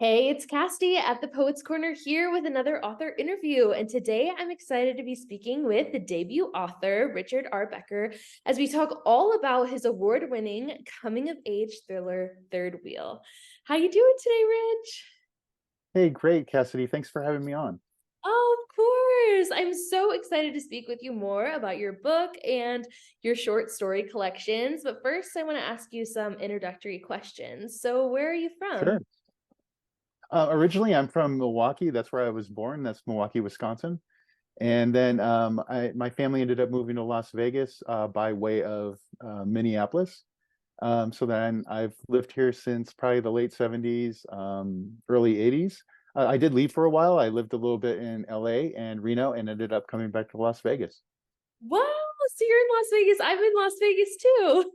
Hey, it's Cassidy at the Poets Corner here with another author interview. And today I'm excited to be speaking with the debut author, Richard R. Becker, as we talk all about his award-winning coming-of-age thriller, Third Wheel. How you doing today, Rich? Hey, great, Cassidy. Thanks for having me on. Oh, of course. I'm so excited to speak with you more about your book and your short story collections. But first, I want to ask you some introductory questions. So, where are you Sure. from? Originally, I'm from Milwaukee. That's where I was born. That's Milwaukee, Wisconsin. And then my family ended up moving to Las Vegas by way of Minneapolis. So then I've lived here since probably the late 70s, early 80s. I did leave for a while. I lived a little bit in LA and Reno and ended up coming back to Las Vegas. Wow, so you're in Las Vegas. I'm in Las Vegas too.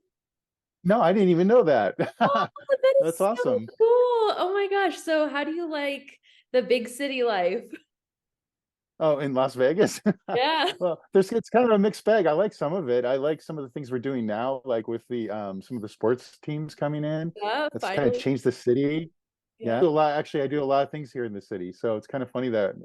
No, I didn't even know that. Oh, that That's is so awesome. cool. Oh my gosh. So how do you like the big city life? Oh, in Las Vegas? Yeah. Well, it's kind of a mixed bag. I like some of it. I like some of the things we're doing now, like with the some of the sports teams coming in. Yeah, That's kind of finally. changed the city. Yeah, I Yeah. do a lot. Actually, I do a lot of things here in the city, so it's kind of funny that,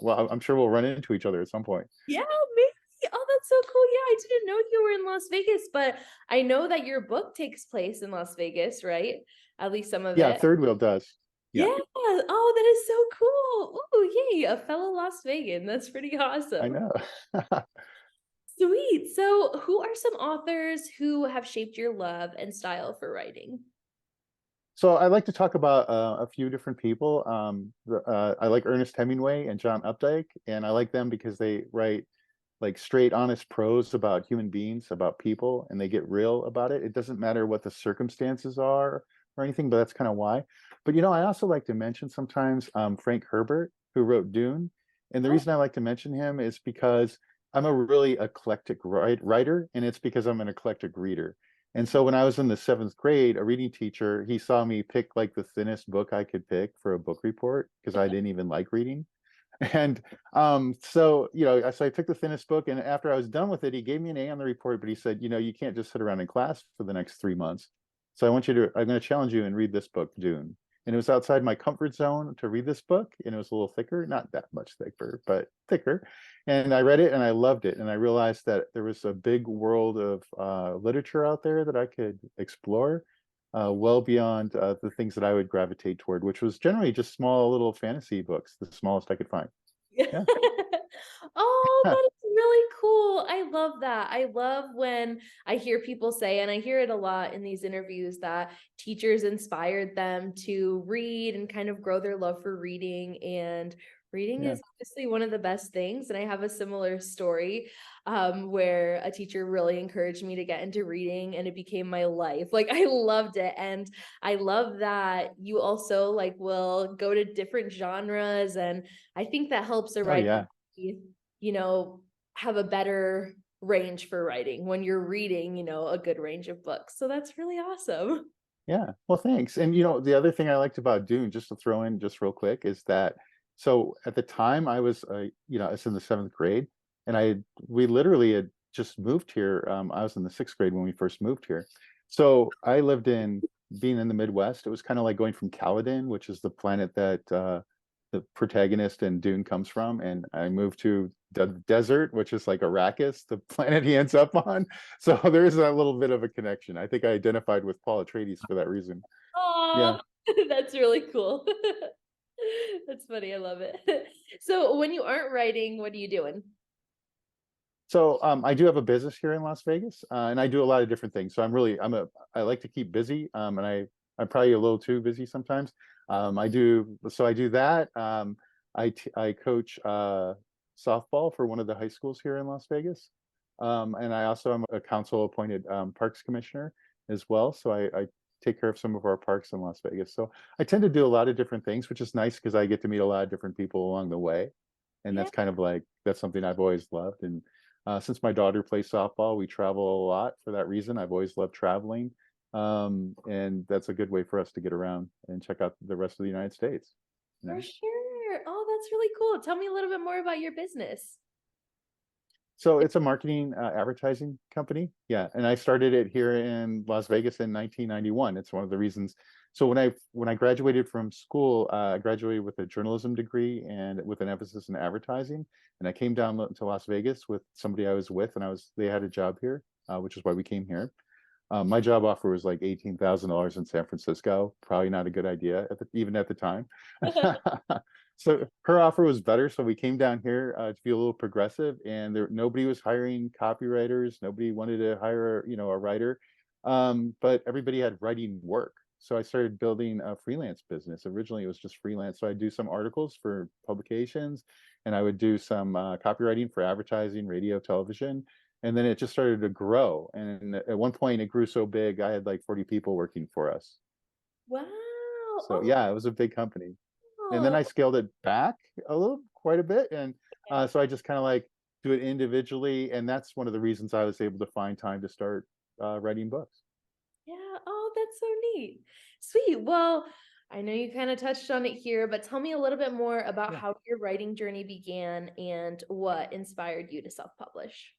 well, I'm sure we'll run into each other at some point. Yeah, maybe. Oh, that's so cool. Yeah, I didn't know you were in Las Vegas, but I know that your book takes place in Las Vegas, right? At least some of Yeah, it. Third Wheel does. Yeah, Yeah. Oh, that is so cool. Oh, yay, a fellow Las Vegan. That's pretty I awesome. know. Sweet. So, who are some authors who have shaped your love and style for writing? So I like to talk about a few different people. I like Ernest Hemingway and John Updike, and I like them because they write like straight, honest prose about human beings, about people, and they get real about it. It doesn't matter what the circumstances are or anything, but that's kind of why. But I also like to mention sometimes Frank Herbert, who wrote Dune. And the Oh, reason I like to mention him is because I'm a really eclectic writer, and it's because I'm an eclectic reader. And so when I was in the seventh grade, a reading teacher, he saw me pick like the thinnest book I could pick for a book report because I didn't even like reading. And so I took the thinnest book, and after I was done with it, he gave me an A on the report, but he said, you can't just sit around in class for the next 3 months. So I'm going to challenge you and read this book, Dune. And it was outside my comfort zone to read this book, and it was a little thicker, not that much thicker, but thicker. And I read it and I loved it. And I realized that there was a big world of literature out there that I could explore well beyond the things that I would gravitate toward, which was generally just small little fantasy books, the smallest I could find. yeah. Yeah. Oh, that is really cool. I love that. I love when I hear people say, and I hear it a lot in these interviews, that teachers inspired them to read and kind of grow their love for reading. And reading Yeah. is obviously one of the best things. And I have a similar story where a teacher really encouraged me to get into reading and it became my life. Like I loved it. And I love that you also like will go to different genres, and I think that helps a Oh writer, yeah. you know, have a better range for writing when you're reading, a good range of books. So that's really awesome. Yeah. Well, thanks. And the other thing I liked about Dune, just to throw in just real quick, is that so at the time I was in the seventh grade, and we literally had just moved here. I was in the sixth grade when we first moved here. So I lived in being in the Midwest. It was kind of like going from Caladan, which is the planet that the protagonist in Dune comes from, and I moved to the desert, which is like Arrakis, the planet he ends up on. So there is a little bit of a connection. I think I identified with Paul Atreides for that reason. Oh, Yeah. that's really cool. That's funny. I love it. So when you aren't writing, what are you doing? So I do have a business here in Las Vegas, and I do a lot of different things. So I like to keep busy, and I'm probably a little too busy sometimes. I do that. I coach softball for one of the high schools here in Las Vegas, and I also am a council appointed parks commissioner as well. So I take care of some of our parks in Las Vegas. So I tend to do a lot of different things, which is nice because I get to meet a lot of different people along the way, and Yeah, that's something I've always loved. And since my daughter plays softball, we travel a lot for that reason. I've always loved traveling. And that's a good way for us to get around and check out the rest of the United States. You for know? sure. Oh, that's really cool. Tell me a little bit more about your business. So it's a marketing advertising company. Yeah, and I started it here in Las Vegas in 1991. It's one of the reasons. So when I graduated from school, I graduated with a journalism degree and with an emphasis in advertising. And I came down to Las Vegas with somebody I was with, and they had a job here, which is why we came here. My job offer was like $18,000 in San Francisco. Probably not a good idea even at the time. So her offer was better, so we came down here to be a little progressive, and nobody was hiring copywriters. Nobody wanted to hire, a writer, but everybody had writing work. So I started building a freelance business. Originally, it was just freelance. So I do some articles for publications, and I would do some copywriting for advertising, radio, television, and then it just started to grow. And at one point, it grew so big, I had like 40 people working for us. Wow. So Oh, yeah, it was a big company. And then wow. I scaled it back quite a bit. And so I just kind of like do it individually. And that's one of the reasons I was able to find time to start writing books. Yeah. Oh, that's so neat. Sweet. Well, I know you kind of touched on it here, but tell me a little bit more about Yeah. how your writing journey began and what inspired you to self-publish.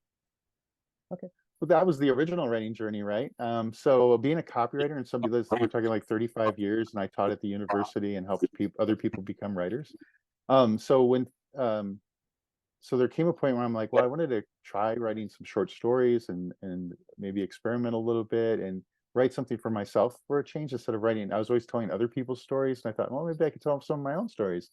Okay. Well, that was the original writing journey, right? So being a copywriter and somebody that's, we're talking like 35 years, and I taught at the university and helped other people become writers. So um, so there came a point where I'm like, well, I wanted to try writing some short stories and maybe experiment a little bit and write something for myself for a change instead of writing. I was always telling other people's stories, and I thought, well, maybe I could tell some of my own stories.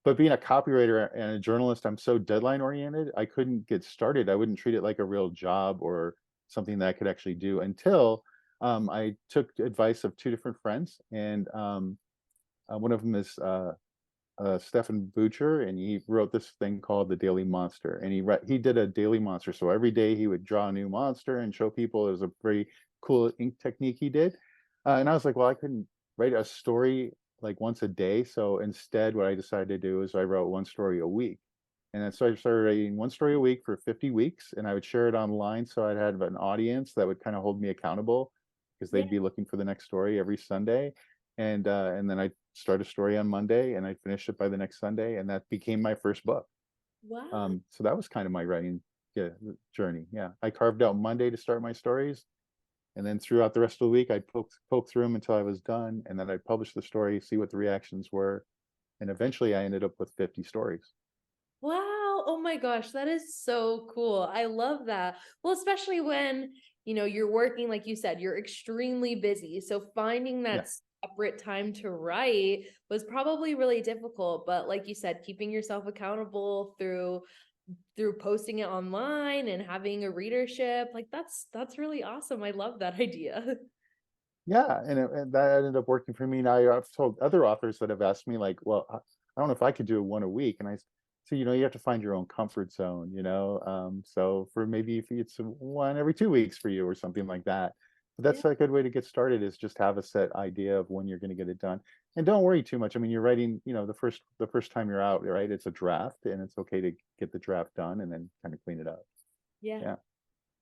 But being a copywriter and a journalist, I'm so deadline oriented, I couldn't get started. I wouldn't treat it like a real job or something that I could actually do until I took advice of two different friends, and one of them is Stefan Butcher, and he wrote this thing called the Daily Monster, and he did a daily monster. So every day he would draw a new monster and show people. It was a very cool ink technique he did, and I was like, well, I couldn't write a story like once a day. So instead, what I decided to do is I wrote one story a week, and then so I started writing one story a week for 50 weeks, and I would share it online. So I'd have an audience that would kind of hold me accountable because Yeah. they'd be looking for the next story every Sunday, and then I start a story on Monday and I finished it by the next Sunday, and that became my first book. Wow. So that was kind of my writing, yeah, journey. Yeah, I carved out Monday to start my stories, and then throughout the rest of the week, I'd poke through them until I was done, and then I'd publish the story, see what the reactions were, and eventually I ended up with 50 stories. Wow. Oh my gosh, that is so cool. I love that. Well, especially when, you're working, like you said, you're extremely busy. So finding Yeah. that separate time to write was probably really difficult. But like you said, keeping yourself accountable through posting it online and having a readership, like that's really awesome. I love that idea. Yeah, and that ended up working for me. Now I've told other authors that have asked me like, well, I don't know if I could do one a week, and so you have to find your own comfort zone, so for maybe if it's one every 2 weeks for you or something like that. But Yeah. that's a good way to get started, is just have a set idea of when you're going to get it done, and don't worry too much. I mean, you're writing, the first time you're out, right? It's a draft, and it's okay to get the draft done and then kind of clean it up. Yeah. Yeah.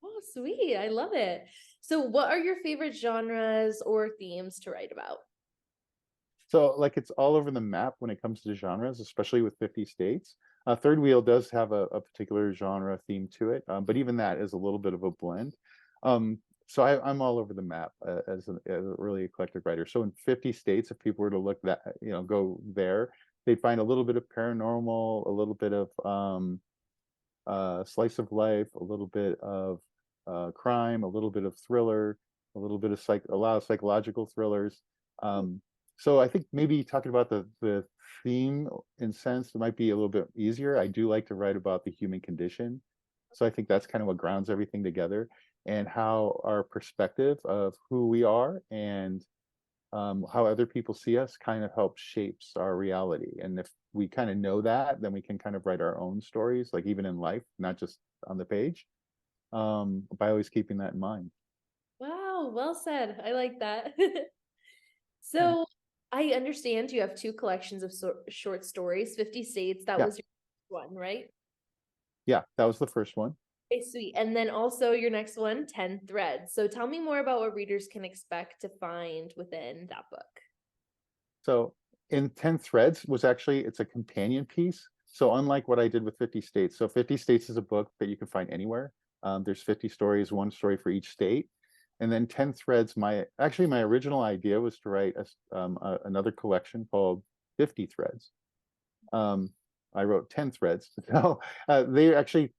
Oh, sweet. I love it. So what are your favorite genres or themes to write about? So like it's all over the map when it comes to genres, especially with 50 states. Third Wheel does have a particular genre theme to it, but even that is a little bit of a blend. So I'm all over the map as a really eclectic writer. So in 50 states, if people were to look go there, they'd find a little bit of paranormal, a little bit of slice of life, a little bit of crime, a little bit of thriller, a little bit of a lot of psychological thrillers. So I think maybe talking about the theme in sense, it might be a little bit easier. I do like to write about the human condition. So I think that's kind of what grounds everything together, and how our perspective of who we are and how other people see us kind of helps shapes our reality. And if we kind of know that, then we can kind of write our own stories, like even in life, not just on the page, by always keeping that in mind. Wow, well said. I like that. Yeah. So I understand you have two collections of short stories, 50 States. That Yeah. was your one, right? Yeah. That was the first one. Okay, sweet. And then also your next one, 10 Threads. So tell me more about what readers can expect to find within that book. So in 10 Threads was actually, it's a companion piece So unlike what I did with 50 states, so 50 states is a book that you can find anywhere. There's 50 stories, one story for each state. And then 10 threads, my original idea was to write another collection called 50 threads. Um, I wrote 10 threads. So they actually,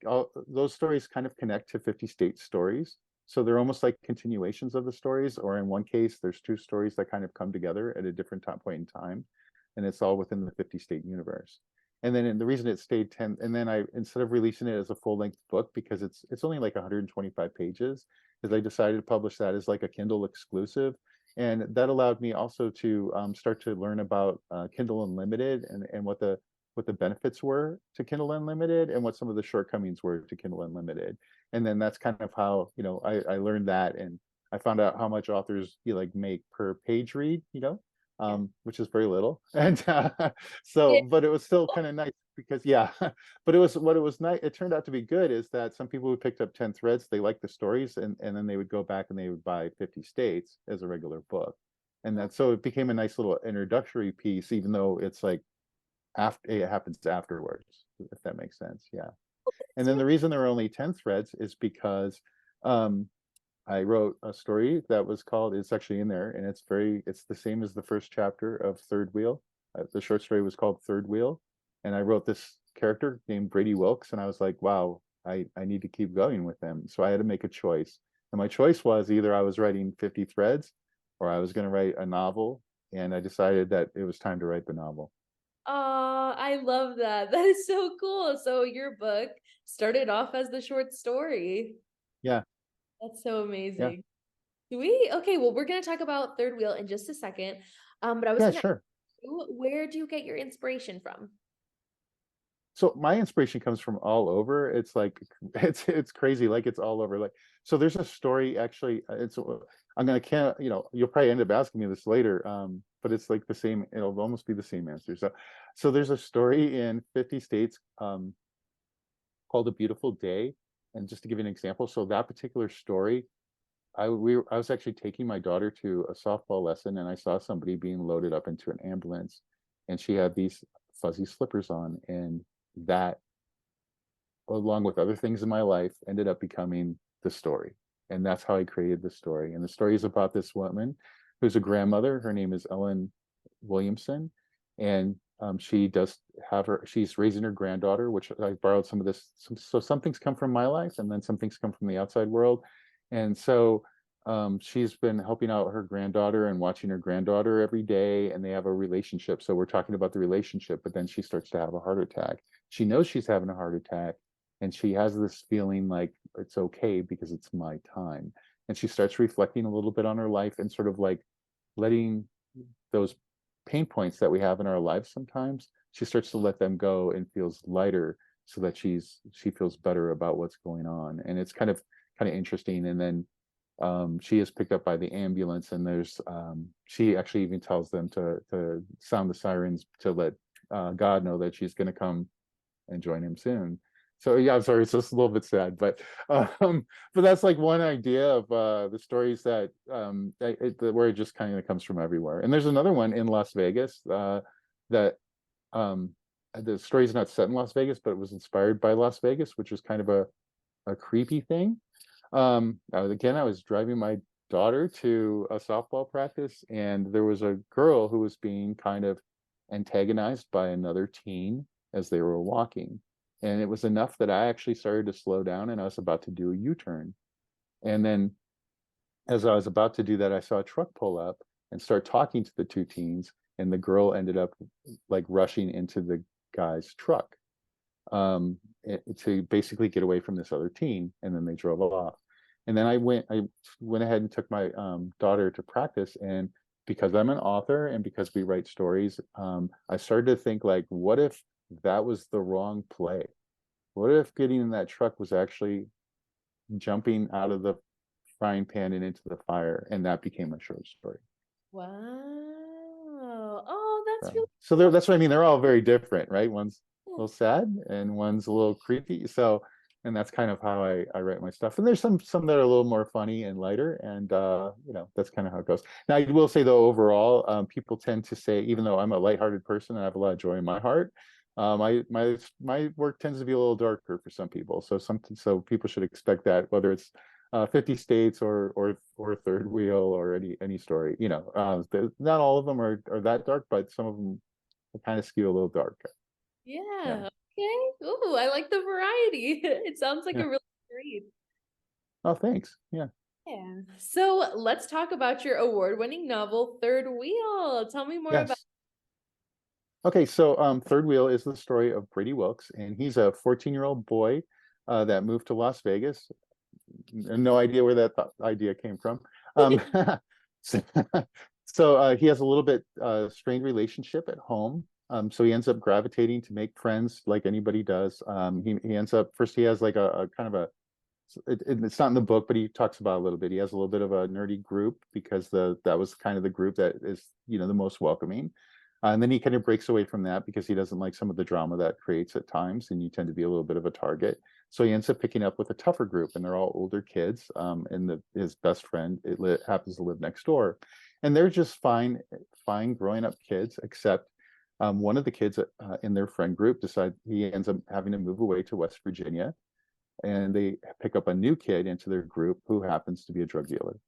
those stories kind of connect to 50 state stories. So they're almost like continuations of the stories, or in one case, there's two stories that kind of come together at a different point in time. And it's all within the 50 state universe. And then the reason it stayed 10, and then instead of releasing it as a full length book, because it's only like 125 pages, is I decided to publish that as like a Kindle exclusive. And that allowed me also to start to learn about Kindle Unlimited, and what the benefits were to Kindle Unlimited, and what some of the shortcomings were to Kindle Unlimited. And then that's kind of how, I learned that, and I found out how much authors like make per page read, Yeah. which is very little. And Yeah. but it was still kind of nice because, yeah, but what it was nice, it turned out to be good, is that some people who picked up 10 threads, they liked the stories, and then they would go back and they would buy 50 states as a regular book. And that, so it became a nice little introductory piece, even though it's like after it happens afterwards, if that makes sense. Yeah. And then the reason there are only 10 threads is because um I wrote a story that was called, it's actually in there, and it's the same as the first chapter of Third Wheel. The short story was called Third Wheel. And I wrote this character named Brady Wilkes, and I was like, wow, I need to keep going with them. So I had to make a choice. And my choice was either I was writing 50 threads or I was going to write a novel. And I decided that it was time to write the novel. I love that. That is so cool. So your book started off as the short story. Yeah. That's so Yeah. amazing. Sweet. Okay, well, we're gonna talk about Third Wheel in just a second. But I was Yeah, gonna ask sure. you, where do you get your inspiration from? So my inspiration comes from all over. It's like it's crazy. Like it's all over. Like, so there's a story actually. I'm gonna can't you'll probably end up asking me this later. But it's like the same. It'll almost be the same answer. So there's a story in 50 states called A Beautiful Day. And just to give you an example, so that particular story, I was actually taking my daughter to a softball lesson, and I saw somebody being loaded up into an ambulance, and she had these fuzzy slippers on, and that, along with other things in my life, ended up becoming the story. And that's how I created the story. And the story is about this woman who's a grandmother. Her name is Ellen Williamson. And she does she's raising her granddaughter, which I borrowed some of this. So some things come from my life, and then some things come from the outside world. And so she's been helping out her granddaughter and watching her granddaughter every day, and they have a relationship. So we're talking about the relationship, but then she starts to have a heart attack. She knows she's having a heart attack, and she has this feeling like it's okay because it's my time. And she starts reflecting a little bit on her life, and sort of like letting those pain points that we have in our lives sometimes, she starts to let them go and feels lighter, so that she feels better about what's going on. And it's kind of interesting. And then she is picked up by the ambulance, and there's she actually even tells them to sound the sirens to let God know that she's going to come and join him soon. So yeah, I'm sorry, it's just a little bit sad, but that's like one idea of the stories that where it just kind of comes from everywhere. And there's another one in Las Vegas that um, the story is not set in Las Vegas, but it was inspired by Las Vegas, which is kind of a creepy thing. Again, I was driving my daughter to a softball practice, and there was a girl who was being kind of antagonized by another teen as they were walking. And it was enough that I actually started to slow down, and I was about to do a U-turn. And then as I was about to do that, I saw a truck pull up and start talking to the two teens, and the girl ended up like rushing into the guy's truck to basically get away from this other teen, and then they drove off. And then I went ahead and took my daughter to practice, and because I'm an author and because we write stories, I started to think like, what if that was the wrong play? What if getting in that truck was actually jumping out of the frying pan and into the fire? And that became a short story. Wow. Oh, that's really So that's what I mean. They're all very different, right? One's a little sad and one's a little creepy. So, and that's kind of how I write my stuff. And there's some that are a little more funny and lighter, and that's kind of how it goes. Now, I will say though, overall, people tend to say, even though I'm a lighthearted person and I have a lot of joy in my heart, My work tends to be a little darker for some people, so people should expect that, whether it's 50 States or Third Wheel or any story. Not all of them are that dark, but some of them kind of skew a little dark. Yeah, Yeah. Okay. Ooh, I like the variety. It sounds like yeah. a really good read. Oh, thanks. Yeah. Yeah. So let's talk about your award-winning novel, Third Wheel. Tell me more about. Yes. Okay, so Third Wheel is the story of Brady Wilkes, and he's a 14-year-old boy that moved to Las Vegas. No idea where that idea came from. So, he has a little bit strained relationship at home. So he ends up gravitating to make friends like anybody does. He ends up first he has like a kind of a it's not in the book, but he talks about it a little bit. He has a little bit of a nerdy group because that was kind of the group that is the most welcoming. And then he kind of breaks away from that because he doesn't like some of the drama that creates at times, and you tend to be a little bit of a target. So he ends up picking up with a tougher group, and they're all older kids. And his best friend happens to live next door, and they're just fine growing up kids, except one of the kids in their friend group he ends up having to move away to West Virginia, and they pick up a new kid into their group who happens to be a drug dealer,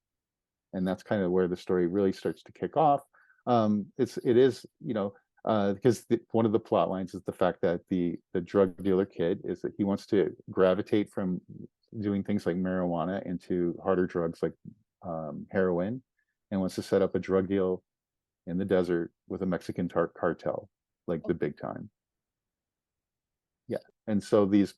and that's kind of where the story really starts to kick off. It is because one of the plot lines is the fact that the drug dealer kid is that he wants to gravitate from doing things like marijuana into harder drugs like heroin, and wants to set up a drug deal in the desert with a Mexican cartel, like the big time. Yeah. And so these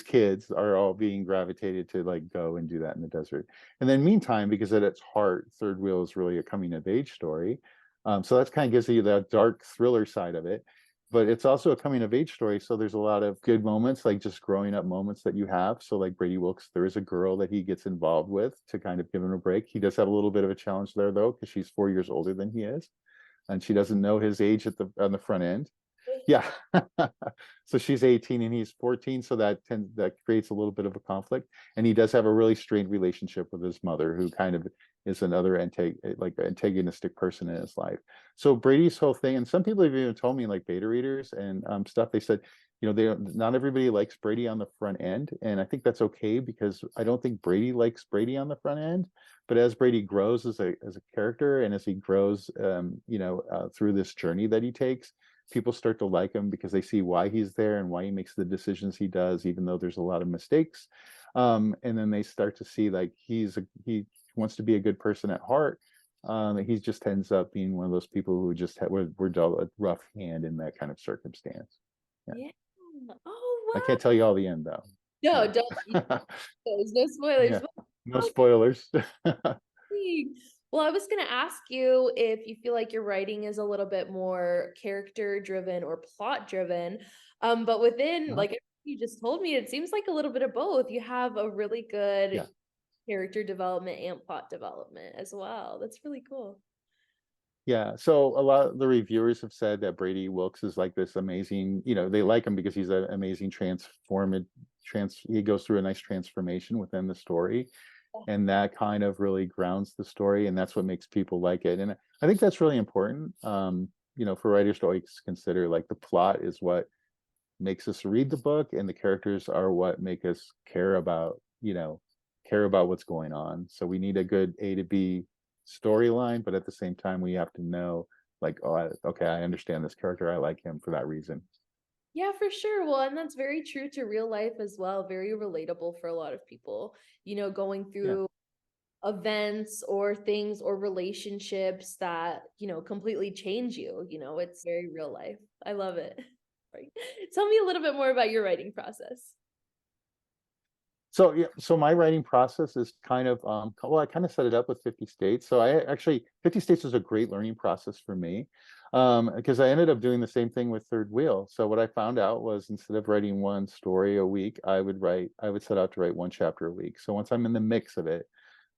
kids are all being gravitated to like go and do that in the desert. And then meantime, because at its heart, Third Wheel is really a coming of age story. So that's kind of gives you that dark thriller side of it. But it's also a coming of age story. So there's a lot of good moments, like just growing up moments that you have. So like Brady Wilkes, there is a girl that he gets involved with to kind of give him a break. He does have a little bit of a challenge there though, because she's 4 years older than he is. And she doesn't know his age on the front end. Yeah. So she's 18 and he's 14, so that creates a little bit of a conflict. And he does have a really strained relationship with his mother, who kind of is another antagonistic person in his life. So Brady's whole thing, and some people have even told me, like beta readers and stuff, they said, not everybody likes Brady on the front end, and I think that's okay, because I don't think Brady likes Brady on the front end. But as Brady grows as a character, and as he grows, through this journey that he takes, people start to like him because they see why he's there and why he makes the decisions he does, even though there's a lot of mistakes. And then they start to see like he wants to be a good person at heart. He just ends up being one of those people who just were dealt a rough hand in that kind of circumstance. Yeah. Yeah. Oh, I wow. can't tell you all the end though. No, Yeah. don't. There's no spoilers. Yeah. No spoilers. Well, I was going to ask you if you feel like your writing is a little bit more character driven or plot driven. But within Uh-huh. like everything you just told me, it seems like a little bit of both. You have a really good Yeah. character development and plot development as well. That's really cool. Yeah, so a lot of the reviewers have said that Brady Wilkes is like this amazing, they like him because he's an amazing he goes through a nice transformation within the story, and that kind of really grounds the story, and that's what makes people like it. And I think that's really important, for writers to always consider, like the plot is what makes us read the book, and the characters are what make us care about what's going on. So we need a good A to B storyline, but at the same time, we have to know, like, oh, okay, I understand this character. I like him for that reason. Yeah, for sure. Well, and that's very true to real life as well. Very relatable for a lot of people, going Yeah. through events or things or relationships that, completely change you. It's very real life. I love it. Right. Tell me a little bit more about your writing process. So yeah, so my writing process is kind of well, I kind of set it up with 50 states. So I actually 50 states was a great learning process for me, because I ended up doing the same thing with Third Wheel. So what I found out was, instead of writing one story a week, I would set out to write one chapter a week. So once I'm in the mix of it,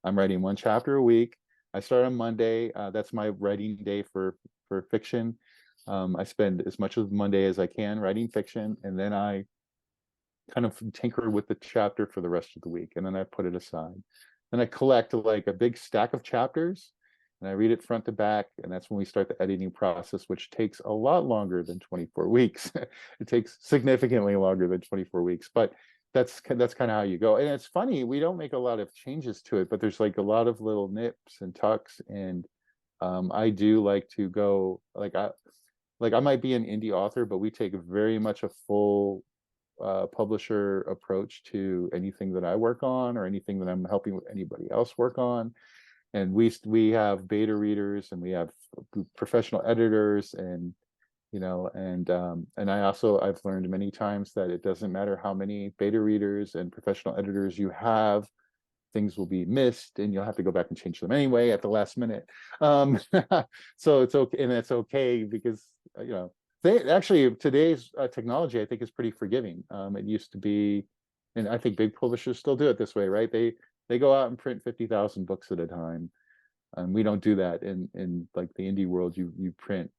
I'm writing one chapter a week. I start on Monday. That's my writing day for fiction. I spend as much of Monday as I can writing fiction, and then I kind of tinker with the chapter for the rest of the week, and then I put it aside. Then I collect like a big stack of chapters, and I read it front to back, and that's when we start the editing process, which takes a lot longer than 24 weeks. It takes significantly longer than 24 weeks, but that's kind of how you go. And it's funny, we don't make a lot of changes to it, but there's like a lot of little nips and tucks, and I do like to go like I might be an indie author, but we take very much a full publisher approach to anything that I work on or anything that I'm helping anybody else work on. And we have beta readers, and we have professional editors, and and I've learned many times that it doesn't matter how many beta readers and professional editors you have, things will be missed, and you'll have to go back and change them anyway at the last minute. um so it's okay, and that's okay, because they actually, today's technology, I think, is pretty forgiving. It used to be, and I think big publishers still do it this way, right? They go out and print 50,000 books at a time. We don't do that in like the indie world. You print,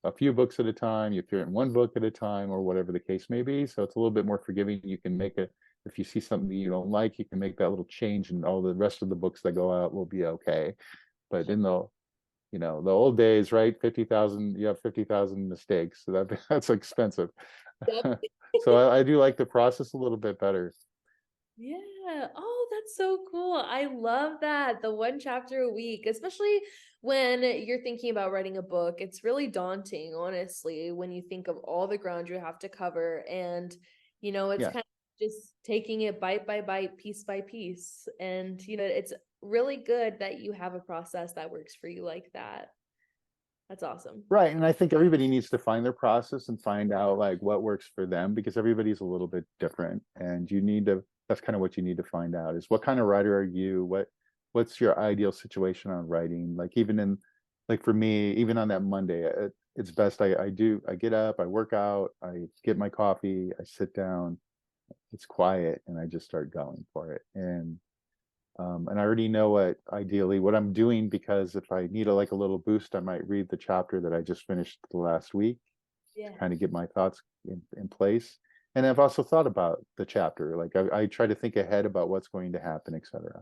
a few books at a time. You print one book at a time, or whatever the case may be. So it's a little bit more forgiving. You can make it, if you see something you don't like, you can make that little change, and all the rest of the books that go out will be okay. But in the old days, right? 50,000, you have 50,000 mistakes. So that's expensive. Yep. So I do like the process a little bit better. Yeah. Oh, that's so cool. I love that. The one chapter a week, especially when you're thinking about writing a book. It's really daunting, honestly, when you think of all the ground you have to cover. And, it's Yeah. kind of just taking it bite by bite, piece by piece. And, it's really good that you have a process that works for you like that. That's awesome. Right. And I think everybody needs to find their process and find out like what works for them, because everybody's a little bit different. And that's kind of what you need to find out, is what kind of writer are you? What's your ideal situation on writing? Like for me, even on that Monday, it's best I get up, I work out, I get my coffee, I sit down, it's quiet, and I just start going for it. And I already know what I'm doing, because if I need like a little boost, I might read the chapter that I just finished the last week to Yeah. kind of get my thoughts in place. And I've also thought about the chapter. Like I try to think ahead about what's going to happen, etc.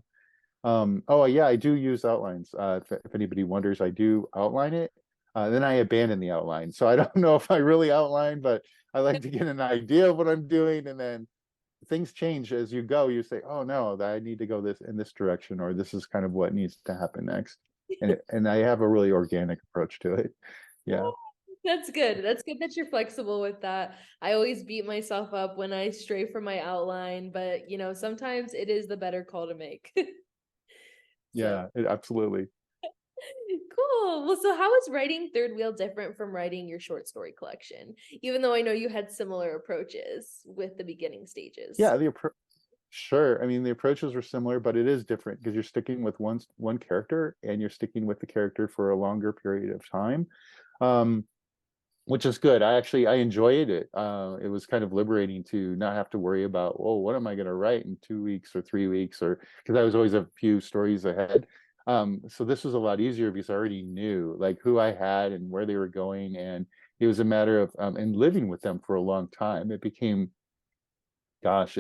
Oh yeah, I do use outlines. If anybody wonders, I do outline it. Then I abandon the outline. So I don't know if I really outline, but I like to get an idea of what I'm doing, and then things change as you go. You say, oh no, I need to go this direction, or this is kind of what needs to happen next. And I have a really organic approach to it. Yeah. Oh, that's good. That's good that you're flexible with that. I always beat myself up when I stray from my outline, but sometimes it is the better call to make. So Yeah, absolutely. cool. Well, so how is writing Third Wheel different from writing your short story collection? Even though I know you had similar approaches with the beginning stages. Yeah, sure. I mean, the approaches were similar, but it is different because you're sticking with one character, and you're sticking with the character for a longer period of time. Um, which is good. I enjoyed it. It was kind of liberating to not have to worry about, oh, what am I going to write in 2 weeks or 3 weeks, or because I was always a few stories ahead. So this was a lot easier because I already knew like who I had and where they were going, and it was a matter of and living with them for a long time. It became, gosh,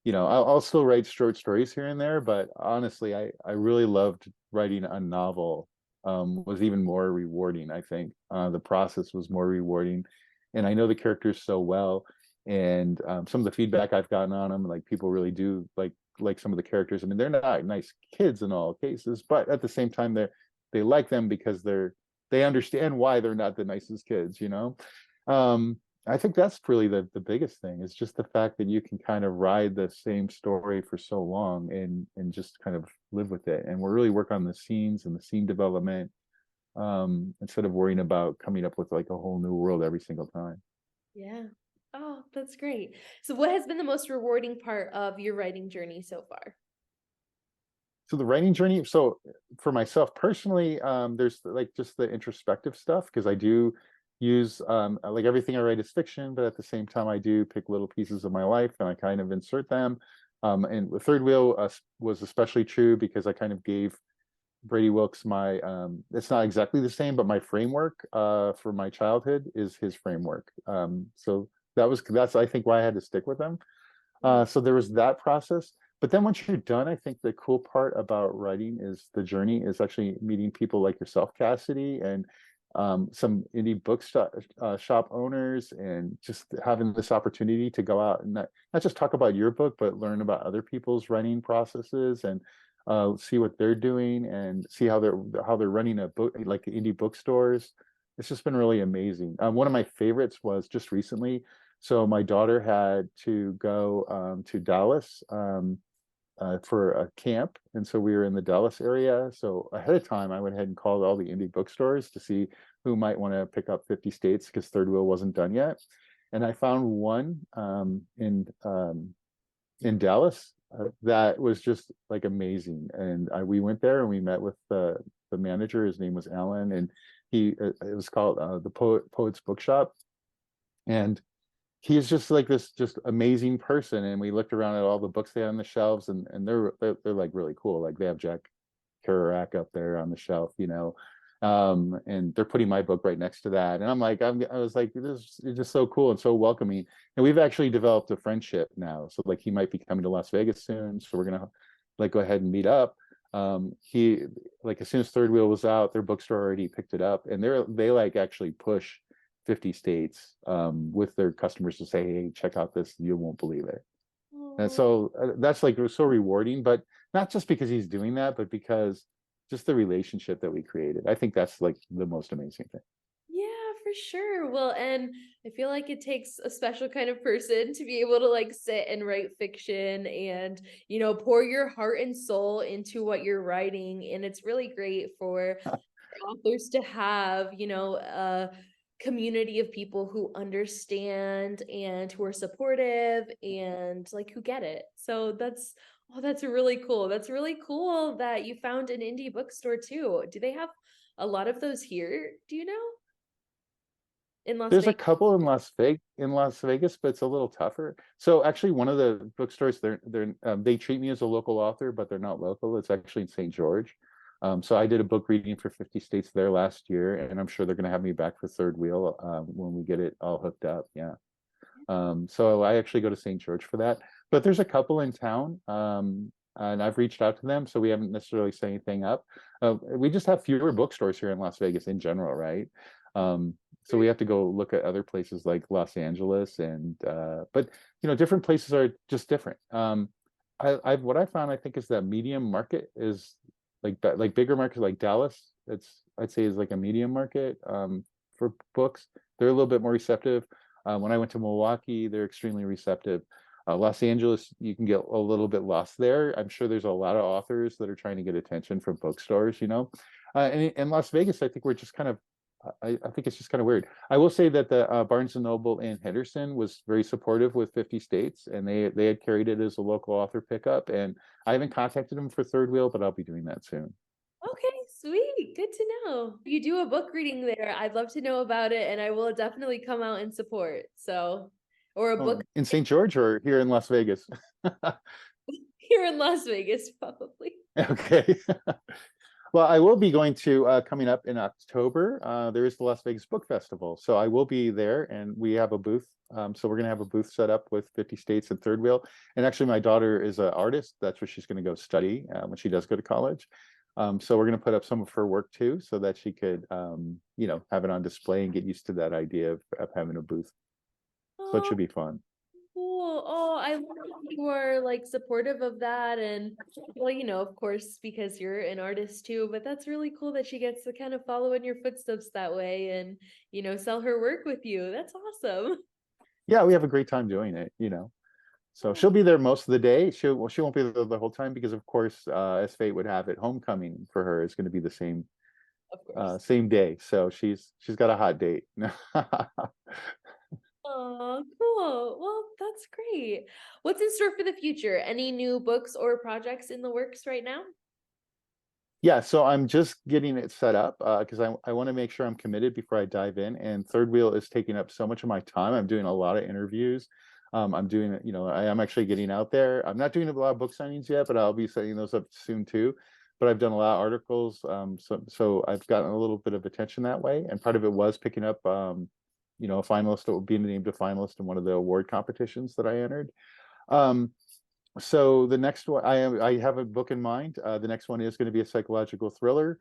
I'll still write short stories here and there, but honestly, I really loved writing a novel. Was even more rewarding, I think. The process was more rewarding, and I know the characters so well. And some of the feedback I've gotten on them, like people really do like some of the characters. I mean, they're not nice kids in all cases, but at the same time, they like them because they understand why they're not the nicest kids, Um, I think that's really the biggest thing, is just the fact that you can kind of ride the same story for so long, and just kind of live with it. And we're really work on the scenes and the scene development, instead of worrying about coming up with like a whole new world every single time. Yeah. Oh, that's great. So what has been the most rewarding part of your writing journey so far? So the writing journey, so for myself personally, there's like just the introspective stuff, because I do use like everything I write is fiction, but at the same time I do pick little pieces of my life and I kind of insert them. And the third wheel was especially true because I kind of gave Brady Wilkes my it's not exactly the same, but my framework for my childhood is his framework. So that's I think why I had to stick with them. Mm. So there was that process. But then once you're done, I think the cool part about writing is the journey is actually meeting people like yourself, Cassidy, and some indie shop owners, and just having this opportunity to go out and not just talk about your book, but learn about other people's writing processes and see what they're doing and see how they're running a book like indie bookstores. It's just been really amazing. One of my favorites was just recently. So my daughter had to go to Dallas for a camp. And so we were in the Dallas area. So ahead of time, I went ahead and called all the indie bookstores to see who might want to pick up 50 States because Third Wheel wasn't done yet. And I found one in Dallas that was just like amazing. And we went there and we met with the manager. His name was Alan, and it was called the Poets Bookshop. And he's just like this just amazing person. And we looked around at all the books they had on the shelves, and they're like really cool. Like they have Jack Kerouac up there on the shelf, and they're putting my book right next to that. And I was like, this is just so cool and so welcoming. And we've actually developed a friendship now. So like he might be coming to Las Vegas soon. So we're gonna like go ahead and meet up. He like as soon as Third Wheel was out, their bookstore already picked it up, and they like actually push 50 states with their customers to say, hey, check out this, you won't believe it. And Oh, so that's like so rewarding, but not just because he's doing that, but because just the relationship that we created. I think that's like the most amazing thing. yeah, for sure. Well, and I feel like it takes a special kind of person to be able to like sit and write fiction and, pour your heart and soul into what you're writing. And it's really great for authors to have, a community of people who understand and who are supportive and like who get it. So that's really cool. That's really cool that you found an indie bookstore too. Do they have a lot of those here? Do you know? In Las There's a Vegas? couple in Las Vegas, but it's a little tougher. So actually, one of the bookstores they treat me as a local author, but they're not local. It's actually in St. George. So I did a book reading for 50 states there last year, and I'm sure they're going to have me back for Third Wheel when we get it all hooked up. Yeah. So I actually go to St. George for that. But there's a couple in town, and I've reached out to them, so we haven't necessarily set anything up. We just have fewer bookstores here in Las Vegas in general, right? So we have to go look at other places like Los Angeles, and but different places are just different. What I found I think is that medium market is like bigger markets like Dallas. I'd say is like a medium market for books. They're a little bit more receptive. When I went to Milwaukee, they're extremely receptive. Los Angeles, you can get a little bit lost there. I'm sure there's a lot of authors that are trying to get attention from bookstores. And in Las Vegas, I think we're just kind of, I think it's just kind of weird. I will say that the Barnes and Noble in Henderson was very supportive with 50 states, and they had carried it as a local author pickup. And I haven't contacted them for Third Wheel, but I'll be doing that soon. Okay, sweet. Good to know. If you do a book reading there, I'd love to know about it and I will definitely come out and support. So, or a book In St. George or here in Las Vegas? here in Las Vegas, probably. Okay. Well, I will be going to coming up in October. There is the Las Vegas Book Festival, so I will be there, and we have a booth. So we're going to have a booth set up with 50 states and Third Wheel. And actually, my daughter is an artist. That's what she's going to go study when she does go to college. So we're going to put up some of her work too, so that she could, have it on display and get used to that idea of having a booth. So it Oh, should be fun. cool. Oh, I love that you are like supportive of that. And well, of course, because you're an artist too, but that's really cool that she gets to kind of follow in your footsteps that way and, sell her work with you. That's awesome. Yeah, we have a great time doing it. So she'll be there most of the day. She won't be there the whole time because, of course, as fate would have it, homecoming for her is going to be the Of course. same day. So she's got a hot date. Oh, cool. Well, that's great. What's in store for the future? Any new books or projects in the works right now? Yeah, so I'm just getting it set up because I want to make sure I'm committed before I dive in. And Third Wheel is taking up so much of my time. I'm doing a lot of interviews. I'm doing, I am actually getting out there. I'm not doing a lot of book signings yet, but I'll be setting those up soon too. But I've done a lot of articles, so I've gotten a little bit of attention that way. And part of it was picking up, a finalist, being named a finalist in one of the award competitions that I entered. Um, So the next one, I have a book in mind. The next one is going to be a psychological thriller.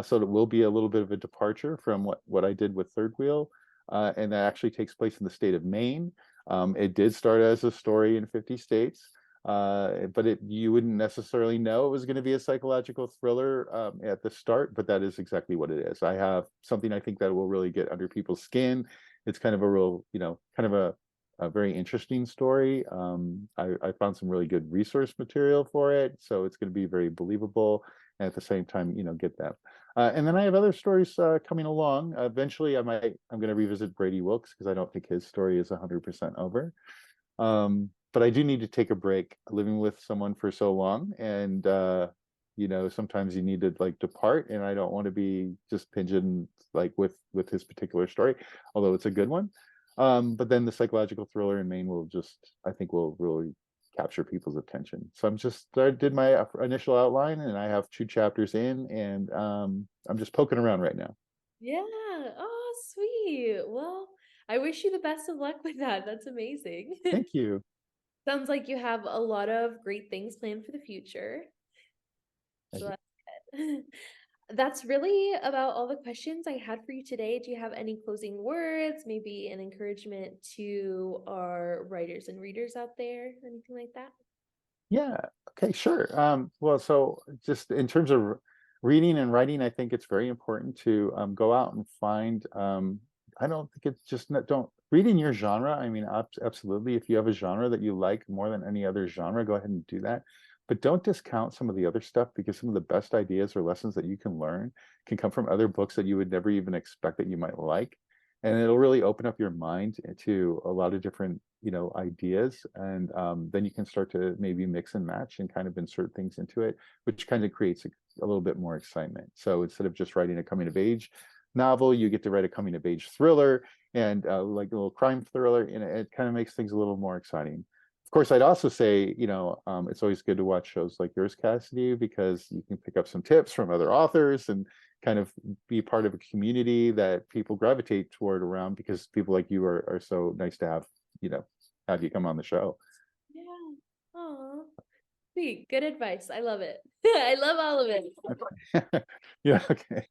So it will be a little bit of a departure from what I did with Third Wheel. And that actually takes place in the state of Maine. It did start as a story in 50 states. But you wouldn't necessarily know it was going to be a psychological thriller at the start, but that is exactly what it is. I have something I think that will really get under people's skin. It's kind of a real, kind of a very interesting story. I found some really good resource material for it, so it's going to be very believable, and at the same time, get that. And then I have other stories coming along. Eventually, I'm going to revisit Brady Wilkes because I don't think his story is 100% over. But I do need to take a break. Living with someone for so long, and sometimes you need to like depart, and I don't want to be just pigeon like with his particular story, although it's a good one. But then the psychological thriller in Maine will I think will really capture people's attention. So I did my initial outline, and I have 2 chapters in, and I'm just poking around right now. Yeah. Oh, sweet. Well, I wish you the best of luck with that. That's amazing. Thank you. Sounds like you have a lot of great things planned for the future. Thank So you. that's good. That's really about all the questions I had for you today. Do you have any closing words, maybe an encouragement to our writers and readers out there, anything like that? Yeah. Okay, sure. Well, so just in terms of reading and writing, I think it's very important to go out and find. I don't think it's just don't read in your genre. I mean, absolutely. If you have a genre that you like more than any other genre, go ahead and do that. But don't discount some of the other stuff because some of the best ideas or lessons that you can learn can come from other books that you would never even expect that you might like. And it'll really open up your mind to a lot of different ideas, and then you can start to maybe mix and match and kind of insert things into it, which kind of creates a little bit more excitement. So instead of just writing a coming of age novel, you get to write a coming of age thriller, and like a little crime thriller, and it kind of makes things a little more exciting. Of course, I'd also say, it's always good to watch shows like yours, Cassidy, because you can pick up some tips from other authors and kind of be part of a community that people gravitate toward around, because people like you are so nice to have you come on the show. Yeah. Oh, sweet. Good advice. I love it. I love all of it. Yeah, okay.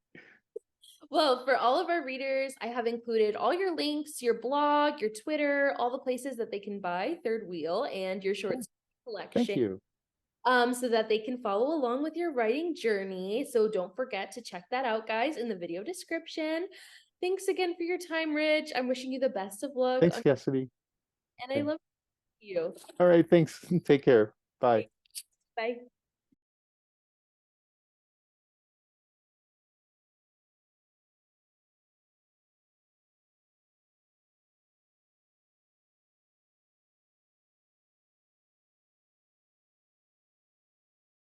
Well, for all of our readers, I have included all your links, your blog, your Twitter, all the places that they can buy Third Wheel and your short Cool. story Thank collection, you. so that they can follow along with your writing journey. So don't forget to check that out, guys, in the video description. Thanks again for your time, Rich. I'm wishing you the best of luck Thanks, Cassidy. and I Okay. love you. All right, thanks. Take care. Bye. Bye.